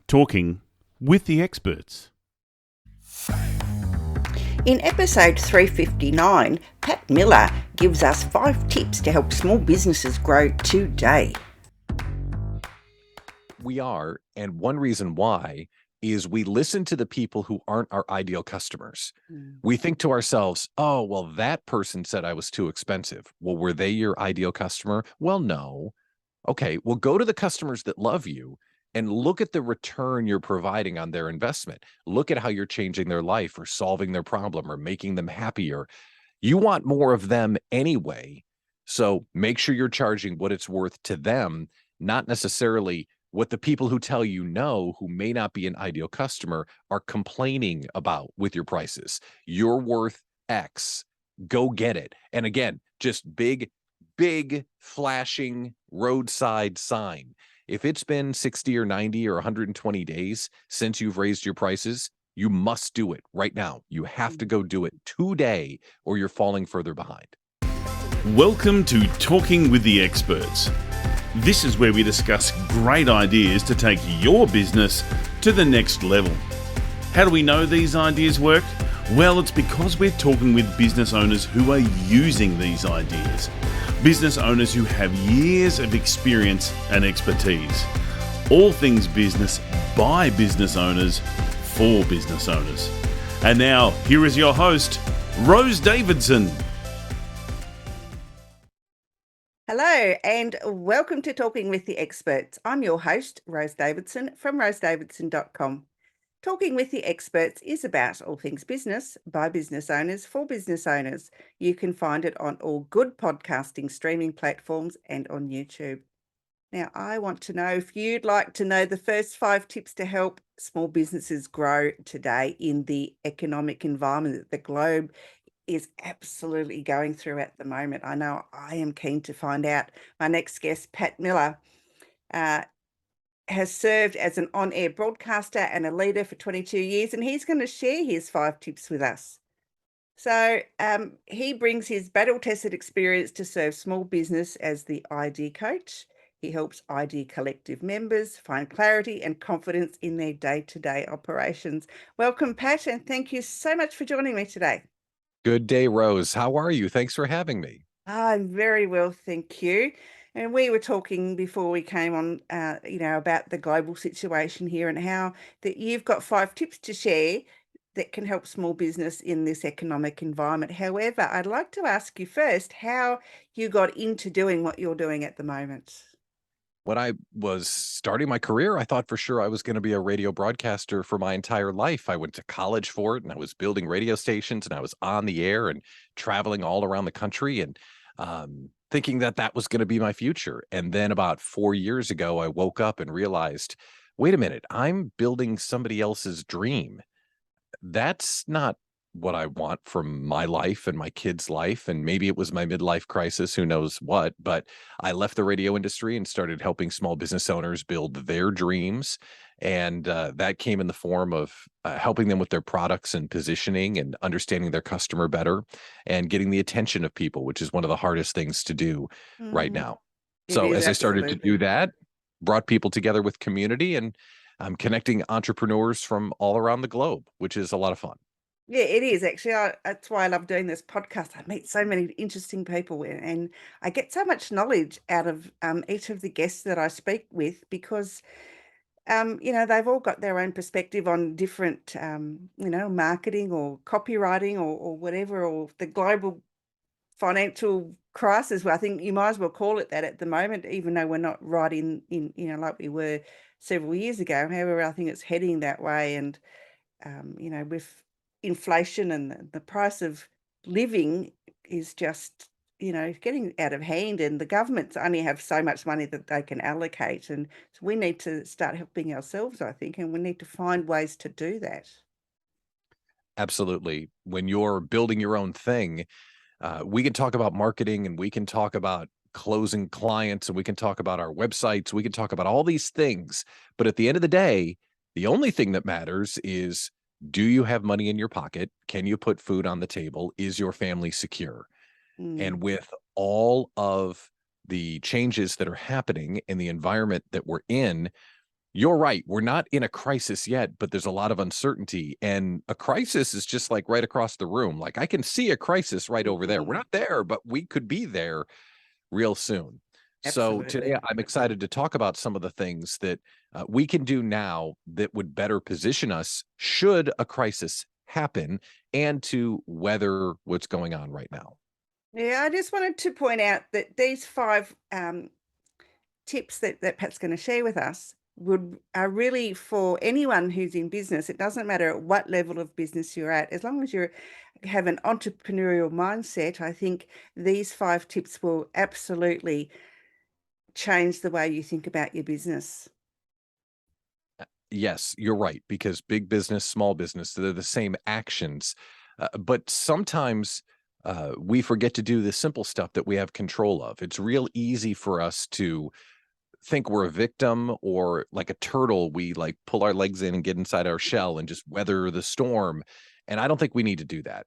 Talking with the experts. In episode 359, Pat Miller gives us 5 tips to help small businesses grow today. We are, and one reason why is we listen to the people who aren't our ideal customers. We think to ourselves, oh, well, that person said I was too expensive. Well, were they your ideal customer? Well, no. Okay, well, go to the customers that love you and look at the return you're providing on their investment. Look at how you're changing their life or solving their problem or making them happier. You want more of them anyway. So make sure you're charging what it's worth to them, not necessarily what the people who tell you no, who may not be an ideal customer, are complaining about with your prices. You're worth X. Go get it. And again, just big flashing roadside sign. If it's been 60 or 90 or 120 days since you've raised your prices, you must do it right now. You have to go do it today or you're falling further behind. Welcome to Talking with the Experts. This is where we discuss great ideas to take your business to the next level. How do we know these ideas work? Well, it's because we're talking with business owners who are using these ideas. Business owners who have years of experience and expertise. All things business by business owners for business owners. And now, here is your host, Rose Davidson. Hello and welcome to Talking with the Experts. I'm your host, Rose Davidson from rosedavidson.com. Talking with the Experts is about all things business by business owners for business owners. You can find it on all good podcasting streaming platforms and on YouTube. Now, I want to know if you'd like to know the first 5 tips to help small businesses grow today in the economic environment that the globe is absolutely going through at the moment. I know I am keen to find out. My next guest, Pat Miller, has served as an on-air broadcaster and a leader for 22 years, and he's going to share his 5 tips with us. So he brings his battle-tested experience to serve small business as the ID coach. He helps ID Collective members find clarity and confidence in their day-to-day operations. Welcome, Pat, and thank you so much for joining me today. Good day, Rose. How are you? Thanks for having me. I'm very well, thank you. And we were talking before we came on, about the global situation here and how that you've got 5 tips to share that can help small business in this economic environment. However, I'd like to ask you first how you got into doing what you're doing at the moment. When I was starting my career, I thought for sure I was going to be a radio broadcaster for my entire life. I went to college for it and I was building radio stations and I was on the air and traveling all around the country and thinking that that was going to be my future. And then about 4 years ago, I woke up and realized, wait a minute, I'm building somebody else's dream. That's not what I want from my life and my kids' life. And maybe it was my midlife crisis, who knows what, but I left the radio industry and started helping small business owners build their dreams. And that came in the form of helping them with their products and positioning and understanding their customer better and getting the attention of people, which is one of the hardest things to do right now. It So is as I started to do absolutely. that, brought people together with community, and I'm connecting entrepreneurs from all around the globe, which is a lot of fun. Yeah, it is actually. That's why I love doing this podcast. I meet so many interesting people, and I get so much knowledge out of each of the guests that I speak with because, they've all got their own perspective on different, marketing or copywriting or whatever, or the global financial crisis. Well, I think you might as well call it that at the moment, even though we're not right in like we were several years ago. However, I think it's heading that way, and with inflation and the price of living is just, getting out of hand, and the governments only have so much money that they can allocate. And so we need to start helping ourselves, I think, and we need to find ways to do that. Absolutely. When you're building your own thing, we can talk about marketing and we can talk about closing clients and we can talk about our websites. We can talk about all these things. But at the end of the day, the only thing that matters is, do you have money in your pocket? Can you put food on the table? Is your family secure? Mm, And with all of the changes that are happening in the environment that we're in, You're right. We're not in a crisis yet, but there's a lot of uncertainty. And a crisis is just like right across the room. Like I can see a crisis right over there. We're Mhm. not there, but we could be there real soon. So today Absolutely. I'm excited to talk about some of the things that we can do now that would better position us should a crisis happen and to weather what's going on right now. Yeah, I just wanted to point out that these 5 tips that Pat's going to share with us are really for anyone who's in business. It doesn't matter at what level of business you're at, as long as you have an entrepreneurial mindset. I think these 5 tips will absolutely change the way you think about your business. Yes, you're right, because big business, small business, they're the same actions. But sometimes we forget to do the simple stuff that we have control of. It's real easy for us to think we're a victim or like a turtle. We like pull our legs in and get inside our shell and just weather the storm. And I don't think we need to do that.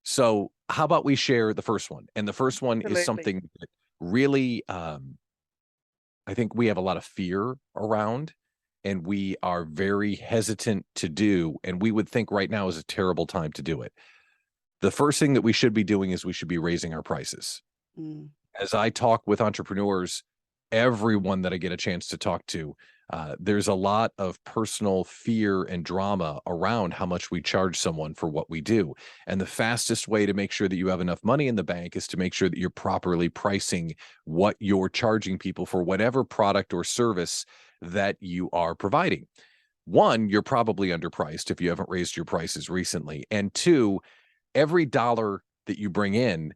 So, how about we share the first one? And the first one is Absolutely. something that really, I think we have a lot of fear around and we are very hesitant to do. And we would think right now is a terrible time to do it. The first thing that we should be doing is we should be raising our prices. Mm. As I talk with entrepreneurs, everyone that I get a chance to talk to, there's a lot of personal fear and drama around how much we charge someone for what we do. And the fastest way to make sure that you have enough money in the bank is to make sure that you're properly pricing what you're charging people for whatever product or service that you are providing. One, you're probably underpriced if you haven't raised your prices recently. And two, every dollar that you bring in,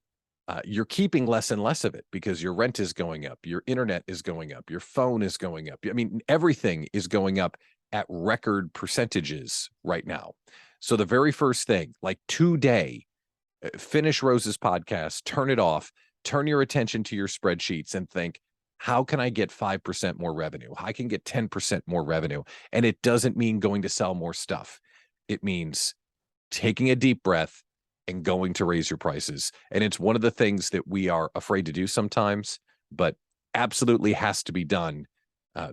you're keeping less and less of it because your rent is going up, your internet is going up, your phone is going up. I mean, everything is going up at record percentages right now. So the very first thing, like today, finish Rose's podcast, turn it off, turn your attention to your spreadsheets and think, how can I get 5% more revenue? I can get 10% more revenue. And it doesn't mean going to sell more stuff. It means taking a deep breath and going to raise your prices. And it's one of the things that we are afraid to do sometimes, but absolutely has to be done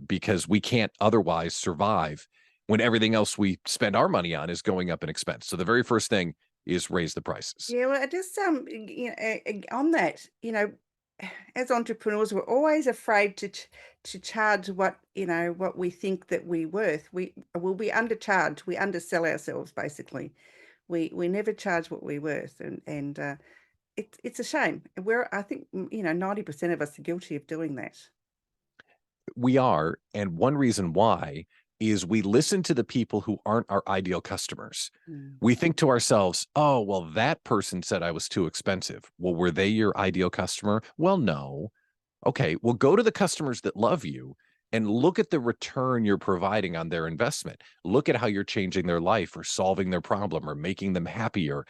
because we can't otherwise survive when everything else we spend our money on is going up in expense. So the very first thing is raise the prices. Yeah, well, I just on that, as entrepreneurs, we're always afraid to charge what we think that we're worth. We will be undercharged. We undersell ourselves basically. We never charge what we're worth, and it's a shame. I think 90% of us are guilty of doing that. We are, and one reason why is we listen to the people who aren't our ideal customers. Mm. We think to ourselves, oh, well, that person said I was too expensive. Well, were they your ideal customer? Well, no. Okay, well, go to the customers that love you and look at the return you're providing on their investment. Look at how you're changing their life or solving their problem or making them happier.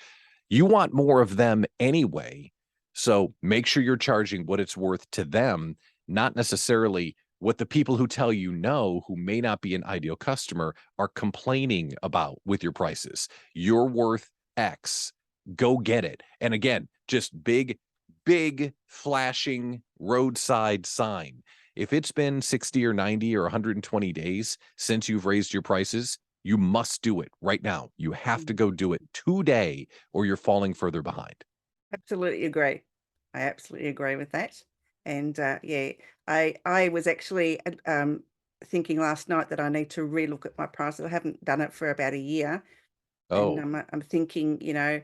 You want more of them anyway. So make sure you're charging what it's worth to them, not necessarily what the people who tell you no, who may not be an ideal customer, are complaining about with your prices. You're worth X. Go get it. And again, just big flashing roadside sign. If it's been 60 or 90 or 120 days since you've raised your prices, you must do it right now. You have to go do it today or you're falling further behind. Absolutely agree. I absolutely agree with that. And yeah, I was actually thinking last night that I need to relook at my prices. I haven't done it for about a year, and Oh, I'm thinking, yeah,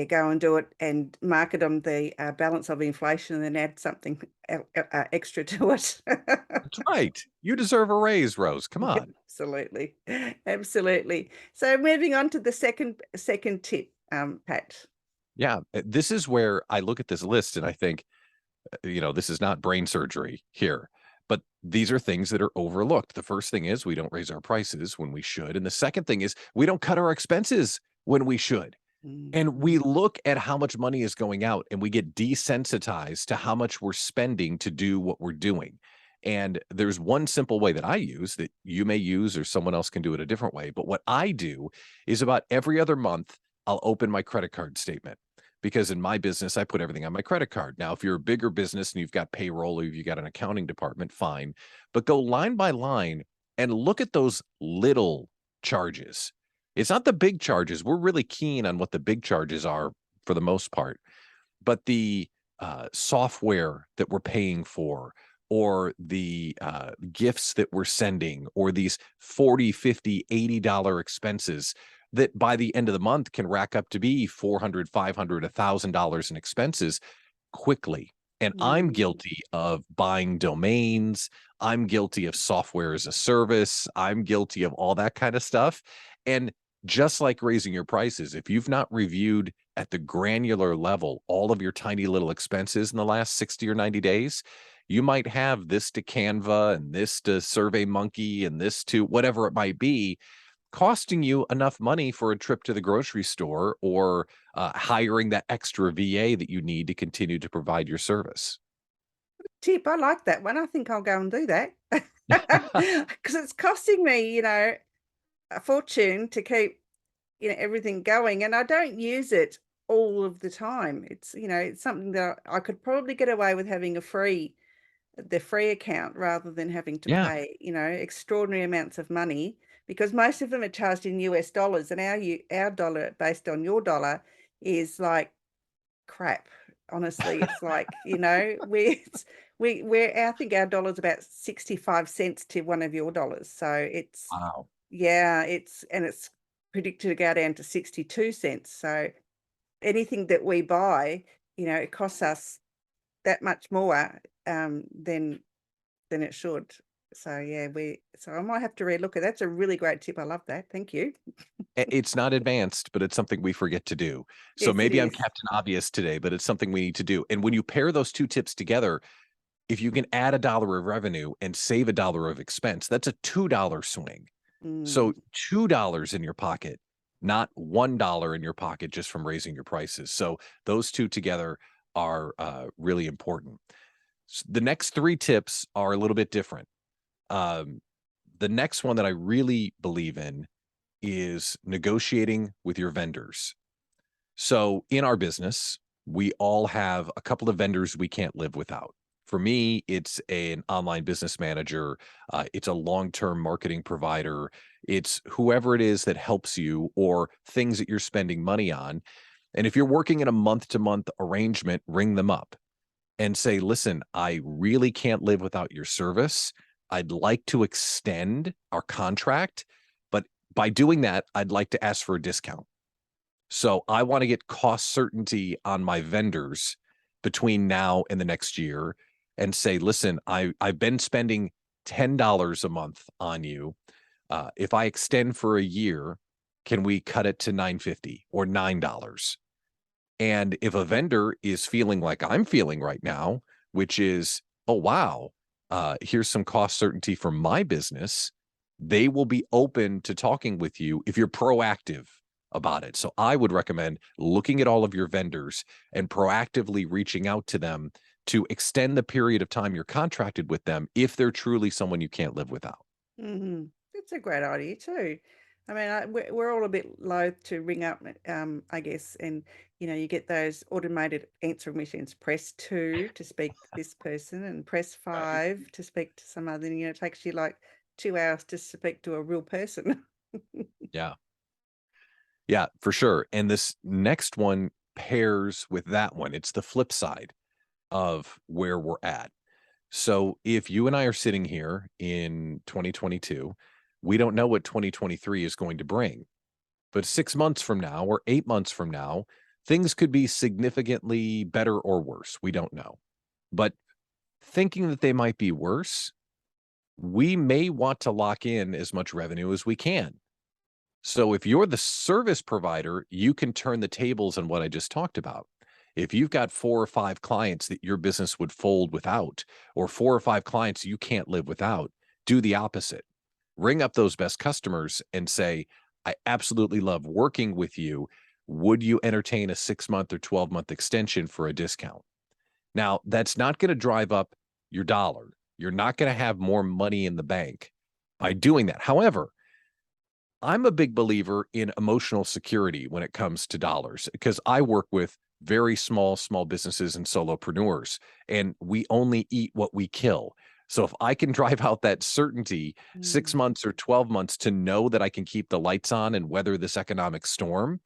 go and do it and market on the balance of inflation, and then add something extra to it. that's right. You deserve a raise, Rose. Come on. Absolutely, absolutely. So moving on to the second tip, Pat. Yeah, this is where I look at this list and I think, this is not brain surgery here, but these are things that are overlooked. The first thing is we don't raise our prices when we should. And the second thing is we don't cut our expenses when we should. Mm. And we look at how much money is going out and we get desensitized to how much we're spending to do what we're doing. And there's one simple way that I use that you may use, or someone else can do it a different way. But what I do is about every other month, I'll open my credit card statement. because in my business, I put everything on my credit card. Now, if you're a bigger business and you've got payroll or you've got an accounting department, fine, but go line by line and look at those little charges. It's not the big charges. We're really keen on what the big charges are for the most part, but the software that we're paying for, or the gifts that we're sending, or these $40, $50, $80 expenses that by the end of the month can rack up to be $400, $500, $1,000 in expenses quickly. And I'm Mm. guilty of buying domains. I'm guilty of software as a service. I'm guilty of all that kind of stuff. And just like raising your prices, if you've not reviewed at the granular level all of your tiny little expenses in the last 60 or 90 days, you might have this to Canva and this to SurveyMonkey and this to whatever it might be, costing you enough money for a trip to the grocery store or hiring that extra VA that you need to continue to provide your service. Tip, I like that one. I think I'll go and do that. Because it's costing me, a fortune to keep, everything going, and I don't use it all of the time. It's something that I could probably get away with having the free account rather than having to Yeah. pay, extraordinary amounts of money, because most of them are charged in US dollars, and our dollar based on your dollar is like crap. Honestly, it's like, I think our dollar's about 65 cents to one of your dollars. So it's, Wow. yeah, it's predicted to go down to 62 cents. So anything that we buy, it costs us that much more than it should. So yeah, so I might have to relook at. That's a really great tip. I love that. Thank you. It's not advanced, but it's something we forget to do. So Yes, it maybe I'm is. Captain Obvious today, but it's something we need to do. And when you pair those two tips together, if you can add $1 of revenue and save $1 of expense, that's a $2 swing. So Mm. $2 in your pocket, not $1 in your pocket just from raising your prices. So those two together are really important. The next three tips are a little bit different. The next one that I really believe in is negotiating with your vendors. So in our business, we all have a couple of vendors we can't live without. For me, it's an online business manager. It's a long-term marketing provider. It's whoever it is that helps you or things that you're spending money on. And if you're working in a month-to-month arrangement, ring them up and say, listen, I really can't live without your service. I'd like to extend our contract, but by doing that, I'd like to ask for a discount. So I want to get cost certainty on my vendors between now and the next year and say, listen, I've been spending $10 a month on you. If I extend for a year, can we cut it to $9.50 or $9? And if a vendor is feeling like I'm feeling right now, which is, oh, wow, here's some cost certainty for my business, they will be open to talking with you if you're proactive about it. So I would recommend looking at all of your vendors and proactively reaching out to them to extend the period of time you're contracted with them if they're truly someone you can't live without. Hmm. That's a great idea too. I mean, we're all a bit loath to ring up, I guess, and you get those automated answering machines. Press 2 to speak to this person, and press Right. 5 to speak to some other. It takes you like 2 hours to speak to a real person. Yeah. Yeah, for sure. And this next one pairs with that one. It's the flip side of where we're at. So if you and I are sitting here in 2022, we don't know what 2023 is going to bring. But 6 months from now or 8 months from now, things could be significantly better or worse. We don't know. But thinking that they might be worse, we may want to lock in as much revenue as we can. So if you're the service provider, you can turn the tables on what I just talked about. If you've got 4 or 5 clients that your business would fold without, or 4 or 5 clients you can't live without, do the opposite. Ring up those best customers and say, I absolutely love working with you. Would you entertain a 6-month or 12-month extension for a discount? Now, that's not going to drive up your dollar. You're not going to have more money in the bank by doing that. However, I'm a big believer in emotional security when it comes to dollars because I work with very small businesses and solopreneurs, and we only eat what we kill. So if I can drive out that certainty 6 Mm. months or 12 months to know that I can keep the lights on and weather this economic storm,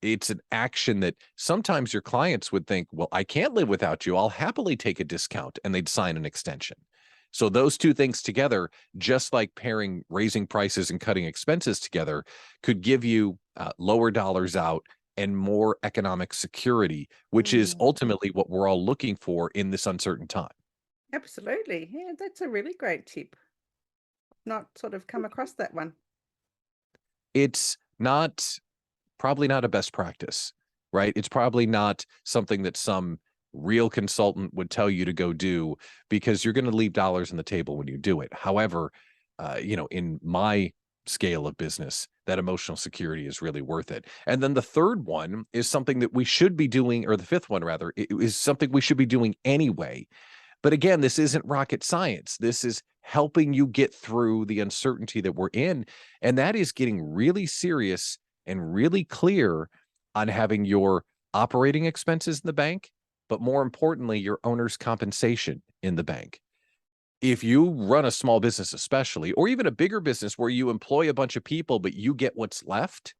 it's an action that sometimes your clients would think, well, I can't live without you. I'll happily take a discount, and they'd sign an extension. So those two things together, just like pairing raising prices and cutting expenses together, could give you lower dollars out and more economic security, which is Mm. ultimately what we're all looking for in this uncertain time. Absolutely. Yeah, that's a really great tip. Not sort of come across that one. It's not probably not a best practice, right? It's probably not something that some real consultant would tell you to go do because you're going to leave dollars on the table when you do it. However, in my scale of business, that emotional security is really worth it. And then the third one is something that we should be doing, or the fifth one rather, is something we should be doing anyway. But again, this isn't rocket science. This is helping you get through the uncertainty that we're in. And that is getting really serious and really clear on having your operating expenses in the bank, but more importantly, your owner's compensation in the bank. If you run a small business, especially, or even a bigger business where you employ a bunch of people, but you get what's left,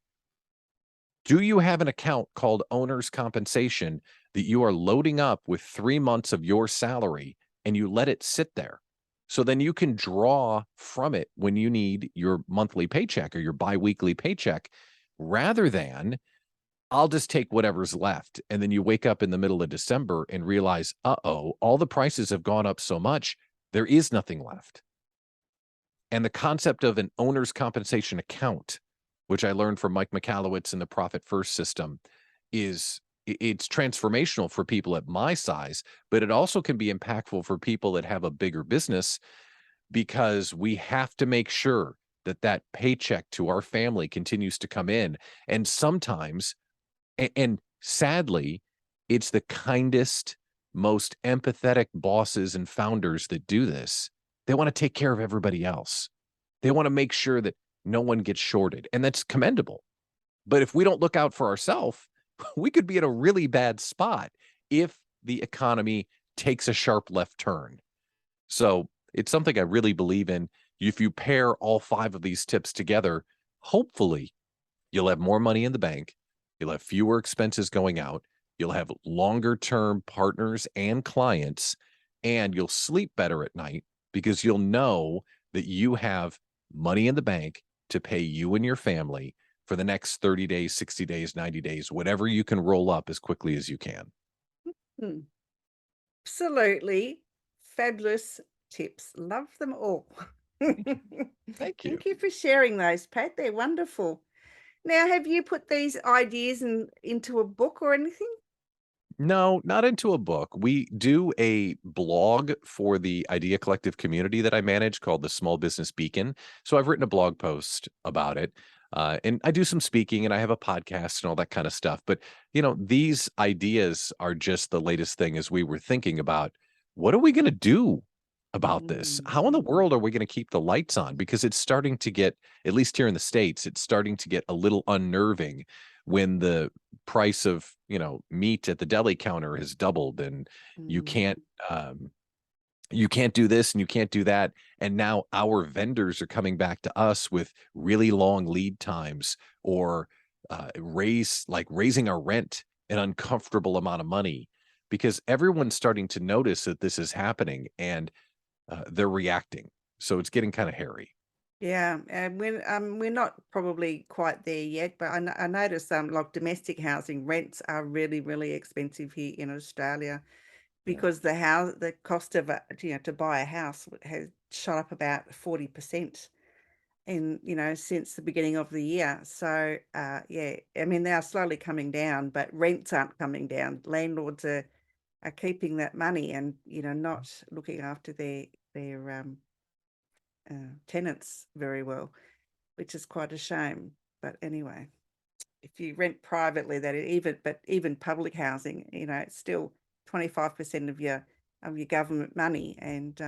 do you have an account called owner's compensation that you are loading up with 3 months of your salary and you let it sit there? So then you can draw from it when you need your monthly paycheck or your biweekly paycheck rather than I'll just take whatever's left. And then you wake up in the middle of December and realize, uh-oh, all the prices have gone up so much, there is nothing left. And the concept of an owner's compensation account, which I learned from Mike Michalowicz in the Profit First system, it's transformational for people at my size, but it also can be impactful for people that have a bigger business because we have to make sure that that paycheck to our family continues to come in. And sometimes, and sadly, it's the kindest, most empathetic bosses and founders that do this. They want to take care of everybody else. They want to make sure that no one gets shorted, and that's commendable. But if we don't look out for ourselves, we could be in a really bad spot if the economy takes a sharp left turn. So it's something I really believe in. If you pair all 5 of these tips together, hopefully you'll have more money in the bank. You'll have fewer expenses going out. You'll have longer term partners and clients, and you'll sleep better at night because you'll know that you have money in the bank to pay you and your family for the next 30 days, 60 days, 90 days, whatever you can roll up as quickly as you can. Hmm. Absolutely fabulous tips. Love them all. Thank you. Thank you for sharing those, Pat. They're wonderful. Now, have you put these ideas into a book or anything? No, not into a book. We do a blog for the Idea Collective community that I manage called the Small Business Beacon. So I've written a blog post about it. And I do some speaking and I have a podcast and all that kind of stuff. But, these ideas are just the latest thing as we were thinking about what are we going to do about this? How in the Mm. world are we going to keep the lights on? Because it's starting to get, at least here in the States, it's starting to get a little unnerving when the price of meat at the deli counter has doubled and you Mm. can't you can't do this and you can't do that, and now our vendors are coming back to us with really long lead times or raising our rent an uncomfortable amount of money because everyone's starting to notice that this is happening and they're reacting, so it's getting kind of hairy. Yeah, and we're not probably quite there yet, but I notice like domestic housing rents are really, really expensive here in Australia Yeah. because the cost of to buy a house has shot up about 40% since the beginning of the year. So yeah, I mean they are slowly coming down, but rents aren't coming down. Landlords are keeping that money and not looking after their tenants very well, which is quite a shame. But anyway, if you rent privately, even public housing, it's still 25% of your government money, and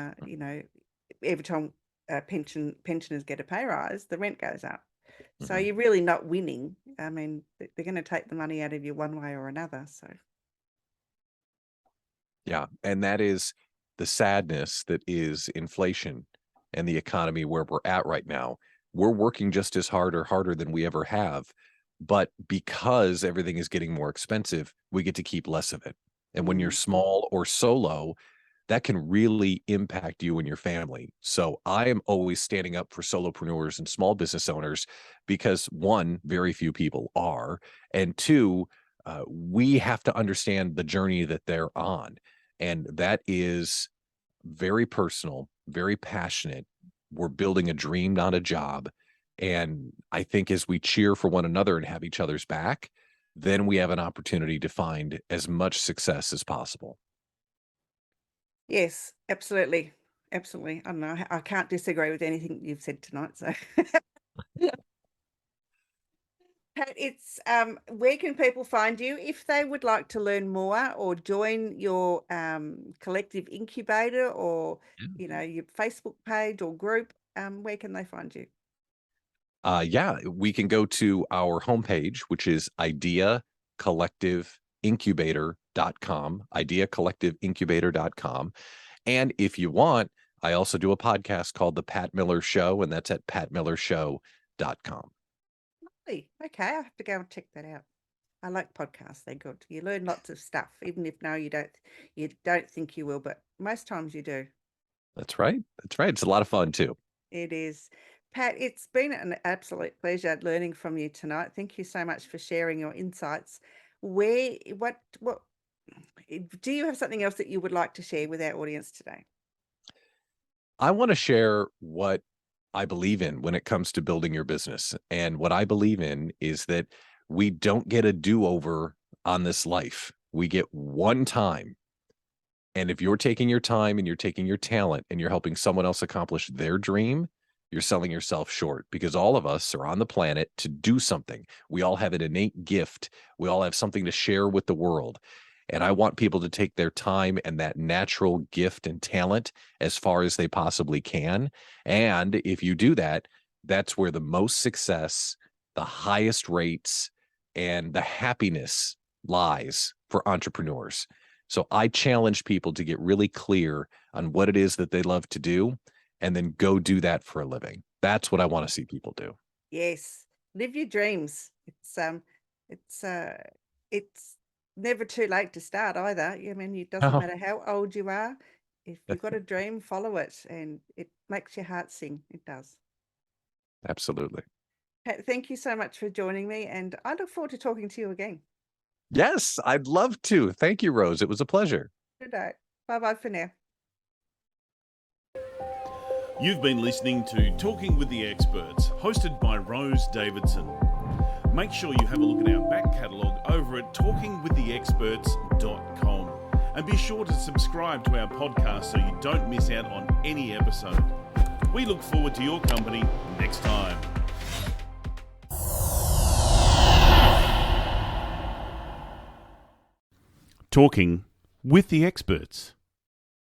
every time pensioners get a pay rise, the rent goes up. So you're really not winning. I mean, they're going to take the money out of you one way or another. So Yeah. And that is the sadness that is inflation and the economy where we're at right now. We're working just as hard or harder than we ever have. But because everything is getting more expensive, we get to keep less of it. And when you're small or solo, that can really impact you and your family. So I am always standing up for solopreneurs and small business owners because one, very few people are, and two, we have to understand the journey that they're on. And that is very personal, very passionate. We're building a dream, not a job. And I think as we cheer for one another and have each other's back, then we have an opportunity to find as much success as possible. yes, absolutely. Absolutely. I don't know. I can't disagree with anything you've said tonight. So Pat, it's where can people find you if they would like to learn more or join your collective incubator or your Facebook page or group? Where can they find you? Yeah, we can go to our homepage, which is ideacollectiveincubator.com, ideacollectiveincubator.com. And if you want, I also do a podcast called The Pat Miller Show, and that's at patmillershow.com. Lovely. Okay, I have to go and check that out. I like podcasts. They're good. You learn lots of stuff, even if you don't think you will, but most times you do. That's right. That's right. It's a lot of fun too. It is. Pat, it's been an absolute pleasure learning from you tonight. Thank you so much for sharing your insights. What do you have something else that you would like to share with our audience today? I want to share what I believe in when it comes to building your business. And what I believe in is that we don't get a do-over on this life. We get one time. And if you're taking your time and you're taking your talent and you're helping someone else accomplish their dream, you're selling yourself short because all of us are on the planet to do something. We all have an innate gift. We all have something to share with the world. And I want people to take their time and that natural gift and talent as far as they possibly can. And if you do that, that's where the most success, the highest rates, and the happiness lies for entrepreneurs. So I challenge people to get really clear on what it is that they love to do and then go do that for a living. That's what I want to see people do. Yes, live your dreams. It's never too late to start either. I mean, it doesn't matter how old you are. If you've got a dream, follow it, and it makes your heart sing. It does. Absolutely. Pat, thank you so much for joining me, and I look forward to talking to you again. Yes, I'd love to. Thank you, Rose. It was a pleasure. Good day. Bye-bye for now. You've been listening to Talking with the Experts, hosted by Rose Davidson. Make sure you have a look at our back catalogue over at talkingwiththeexperts.com. And be sure to subscribe to our podcast so you don't miss out on any episode. We look forward to your company next time. Talking with the Experts.